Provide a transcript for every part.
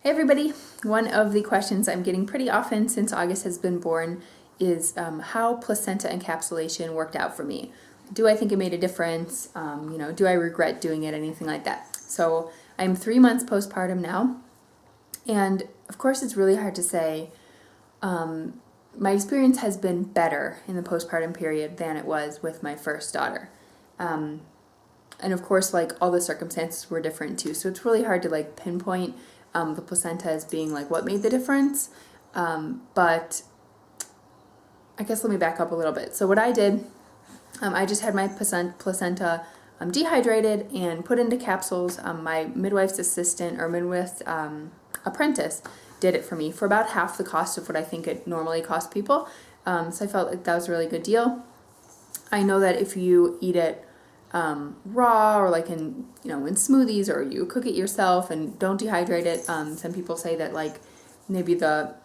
Hey everybody! One of the questions I'm getting pretty often since August has been born is how placenta encapsulation worked out for me. Do I think it made a difference? Do I regret doing it? Anything like that. So I'm 3 months postpartum now, and of course it's really hard to say. My experience has been better in the postpartum period than it was with my first daughter. And of course, like, all the circumstances were different too, so it's really hard to like pinpoint the placenta as being like what made the difference. But I guess let me back up a little bit. So what I did, I just had my placenta dehydrated and put into capsules. My midwife's assistant or midwife apprentice did it for me for about half the cost of what I think it normally costs people. So I felt like that was a really good deal. I know that if you eat it raw or like in smoothies, or you cook it yourself and don't dehydrate it, some people say that like maybe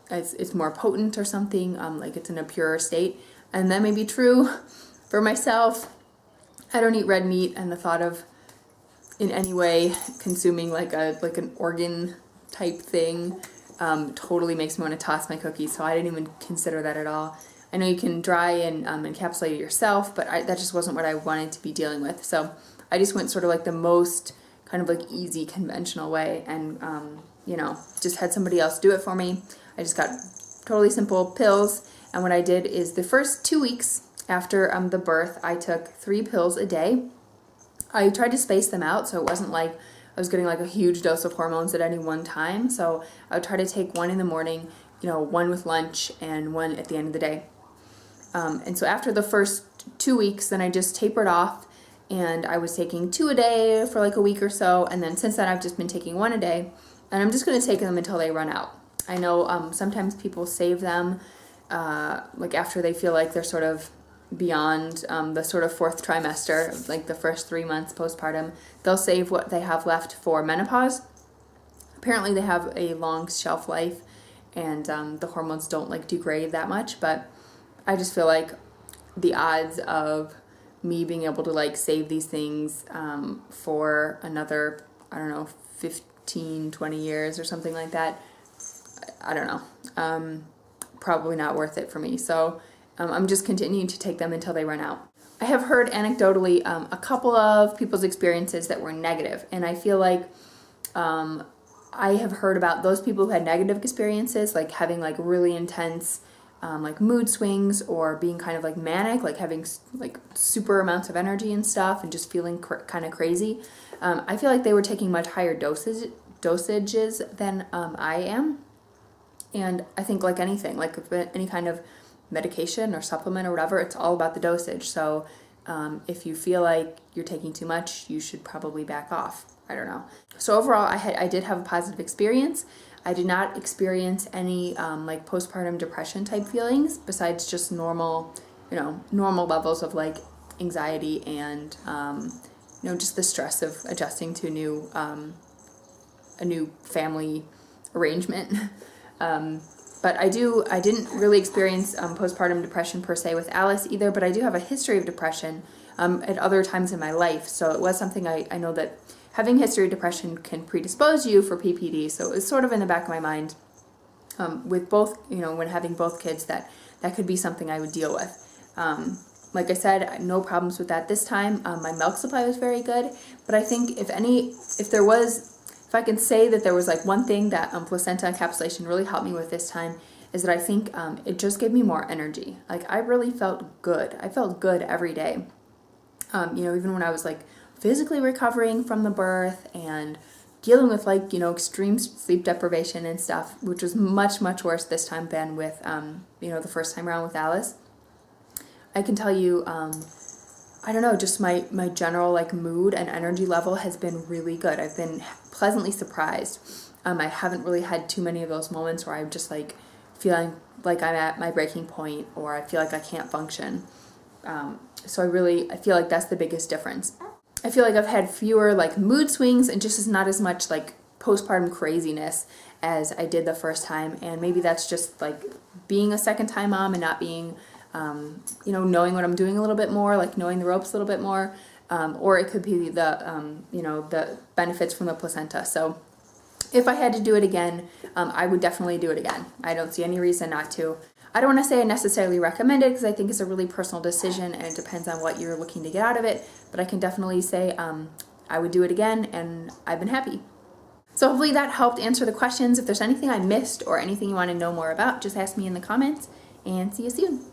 it's more potent or something, like it's in a purer state, and that may be true. For myself, I don't eat red meat, and the thought of in any way consuming like an organ type thing totally makes me want to toss my cookies, so I didn't even consider that at all. I know you can dry and encapsulate it yourself, but that just wasn't what I wanted to be dealing with. So I just went sort of like the most kind of like easy conventional way, and just had somebody else do it for me. I just got totally simple pills, and what I did is the first 2 weeks after the birth, I took 3 pills a day. I tried to space them out, so it wasn't like I was getting like a huge dose of hormones at any one time. So I would try to take one in the morning, one with lunch, and one at the end of the day. And so after the first 2 weeks, then I just tapered off, and I was taking 2 a day for like a week or so. And then since then, I've just been taking 1 a day, and I'm just going to take them until they run out. I know sometimes people save them like after they feel like they're sort of beyond the sort of 4th trimester, like the first 3 months postpartum. They'll save what they have left for menopause. Apparently they have a long shelf life, and the hormones don't like degrade that much, but I just feel like the odds of me being able to like save these things for another, 15, 20 years or something like that, I don't know, probably not worth it for me. So I'm just continuing to take them until they run out. I have heard anecdotally a couple of people's experiences that were negative, and I feel like I have heard about those people who had negative experiences, like having like really intense like mood swings, or being kind of like manic, like having like super amounts of energy and stuff, and just feeling kind of crazy. I feel like they were taking much higher dosages than I am. And I think like anything, like any kind of medication or supplement or whatever, it's all about the dosage. So if you feel like you're taking too much, you should probably back off. I don't know. So overall, I did have a positive experience. I did not experience any like postpartum depression type feelings, besides just normal levels of like anxiety and just the stress of adjusting to a new family arrangement. But I didn't really experience postpartum depression per se with Alice either, but I do have a history of depression at other times in my life. So it was something I know that having history of depression can predispose you for PPD. So it's sort of in the back of my mind with both, when having both kids, that could be something I would deal with. Like I said, no problems with that this time. My milk supply was very good, but I think if I can say that there was like one thing that placenta encapsulation really helped me with this time, is that I think it just gave me more energy. Like, I really felt good. I felt good every day. Even when I was like physically recovering from the birth and dealing with like, extreme sleep deprivation and stuff, which was much, much worse this time than with, the first time around with Alice. I can tell you, I don't know, just my general like mood and energy level has been really good. I've been pleasantly surprised. I haven't really had too many of those moments where I'm just like feeling like I'm at my breaking point, or I feel like I can't function. So I feel like that's the biggest difference. I feel like I've had fewer like mood swings, and just not as much like postpartum craziness as I did the first time. And maybe that's just like being a second time mom and not being knowing what I'm doing a little bit more, like knowing the ropes a little bit more, or it could be the benefits from the placenta. So If I had to do it again, I would definitely do it again. I don't see any reason not to. I don't want to say I necessarily recommend it because I think it's a really personal decision and it depends on what you're looking to get out of it. But I can definitely say I would do it again and I've been happy. So hopefully that helped answer the questions. If there's anything I missed or anything you want to know more about, just ask me in the comments and see you soon.